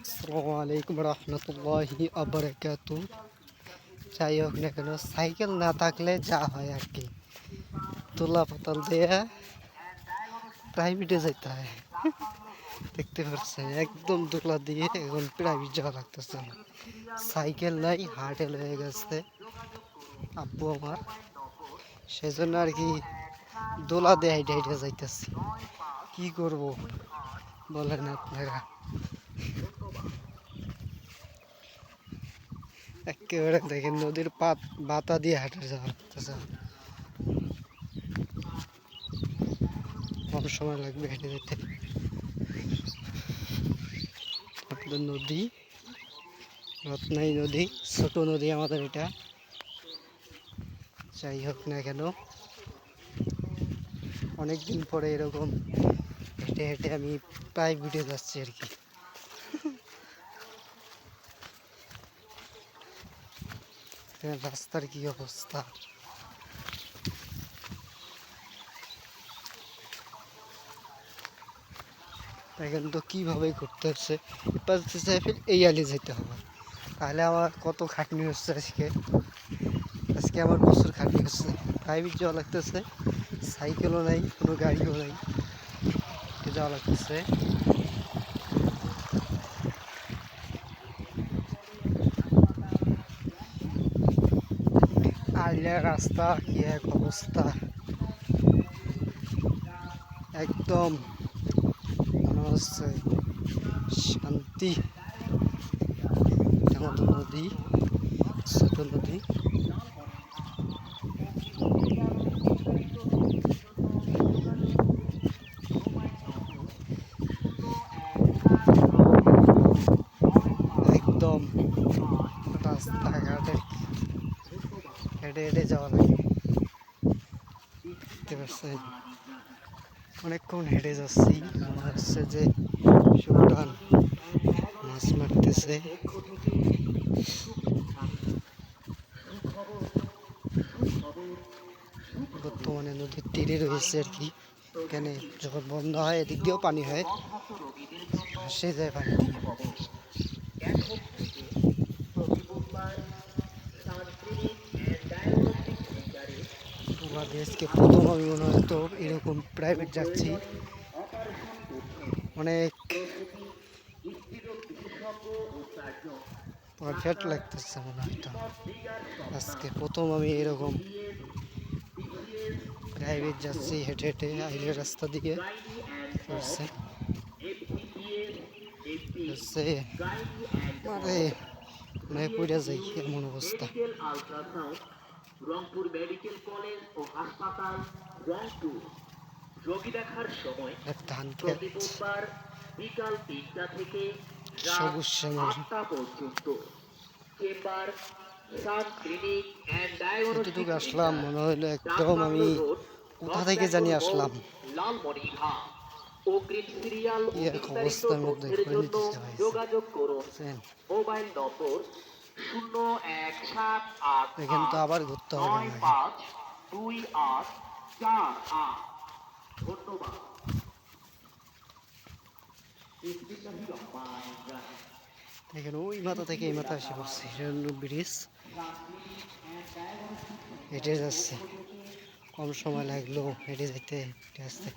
আসসালামু আলাইকুম রহমতুল্লাহি আবরাকাতু। যাই হোক না কেন, সাইকেল না থাকলে যা হয় আর কি, তোলা পাতাল দিয়ে প্রাইভেটে যেতে হয়। দেখতে পাচ্ছেন একদম দোলা দিয়ে এখন প্রাইভেট যাওয়া লাগতেছে। সাইকেল নাই, হার্টেল হয়ে গেছে আব্বু আমার, সেজন্য আর কি দোলা দিয়ে হাইটে হাইটে যাইতেছি। কি করব বলেন আপনারা? একেবারে দেখেন নদীর বাতা দিয়ে হাঁটে যাওয়া লাগতেছে। কম সময় লাগবে হেঁটে যেতে। আমাদের নদী রত্নাই নদী, ছোট নদী আমাদের এটা। যাই হোক না কেন, অনেকদিন পরে এরকম হেঁটে হেঁটে আমি প্রায় ভিটে যাচ্ছি আর কি। রাস্তার কি অবস্থা! এখন তো কীভাবে ঘুরতে হচ্ছে, এই আলি যেতে হবে, তাহলে আমার কত খাটনি হচ্ছে আজকে। আজকে আমার প্রচুর খাটনি হচ্ছে, প্রাইভেট যাওয়া লাগতেছে, সাইকেলও নাই, কোনো গাড়িও নাই, যাওয়া লাগতেছে। আইলা রাস্তা কি এক অবস্থা, একদম মনে হচ্ছে শান্তি। এটা মতো নদী, ছোট নদী। একদম রাস্তাঘাটে হেঁটে হেঁটে যাওয়া লাগে, দেখতে পাচ্ছেন অনেকক্ষণ হেঁটে যাচ্ছি। মনে হচ্ছে যে সুলতান মাছ মারতেছে। বর্তমানে নদীর তীরে রয়েছে আর কি, এখানে যখন বন্ধ হয় এদিক দিয়েও পানি হয়, সে যায় পানি দিয়ে। আজকে প্রথম আমি মনে হয় তো এরকম প্রাইভেট যাচ্ছি, অনেক পারফেক্ট লাগতেছে মনে হয় তো। আজকে প্রথম আমি এরকম প্রাইভেট যাচ্ছি হেঁটে হেঁটে আইলের রাস্তা দিকে। মানে মনে পড়ে যাই এমন অবস্থা। রংপুর মেডিকেল কলেজ ও হাসপাতাল রংপুর রোগী দেখার সময় প্রতি বুধবার বিকাল 3টা থেকে সবুজ শ্যামল 8টা পর্যন্ত। Chamber sub clinic and diagnostic আসলাম, মনে হলো একদম আমি কোথা থেকে জানি আসলাম। লালমনিরহাট অগ্রিম সিরিয়াল ও বিস্তারিত তথ্যের জন্য যোগাযোগ করুন মোবাইল নম্বর 01788 এখানে তো আবার ঘুরতে হবে আমাকে। 952848। ধন্যবাদ। দেখেন ওই মাথা থেকে এই মাথা এসে পড়ছে, ব্রিজ হেঁটে যাচ্ছে, কম সময় লাগলো হেঁটে যেতে। আসতে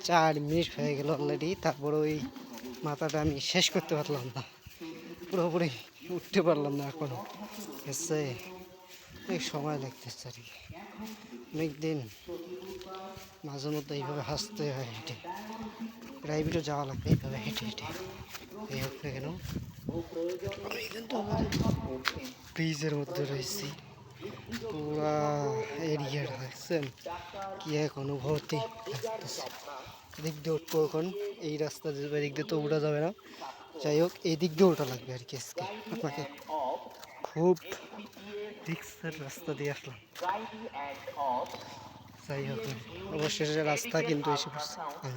4 মিনিট হয়ে গেল অলরেডি, তারপর ওই মাথাটা আমি শেষ করতে পারলাম না, পুরোপুরি উঠতে পারলাম না এখনো। এসে অনেক সময় লাগতেছে আর কি, অনেকদিন মাঝে মধ্যে এইভাবে হাসতে হয় হেঁটে, প্রাইভেটও যাওয়া লাগবে এইভাবে হেঁটে হেঁটে। এই হোক না কেন, আমি কিন্তু আমাদের ব্রিজের মধ্যে রয়েছি, পুরা এরিয়াটা দেখছেন কি এক অনুভূতি লাগতেছে। এদিক দিয়ে উঠবো এখন, এই রাস্তা দিয়ে এদিক দিয়ে তো উঠা যাবে না, যাই হোক এই দিক দিয়ে ওঠা লাগবে আর কি। আজকে আমাকে খুব রিক্সের রাস্তা দিয়ে আসলাম, যাই হোক অবশেষে রাস্তা কিন্তু এসে পড়ছে।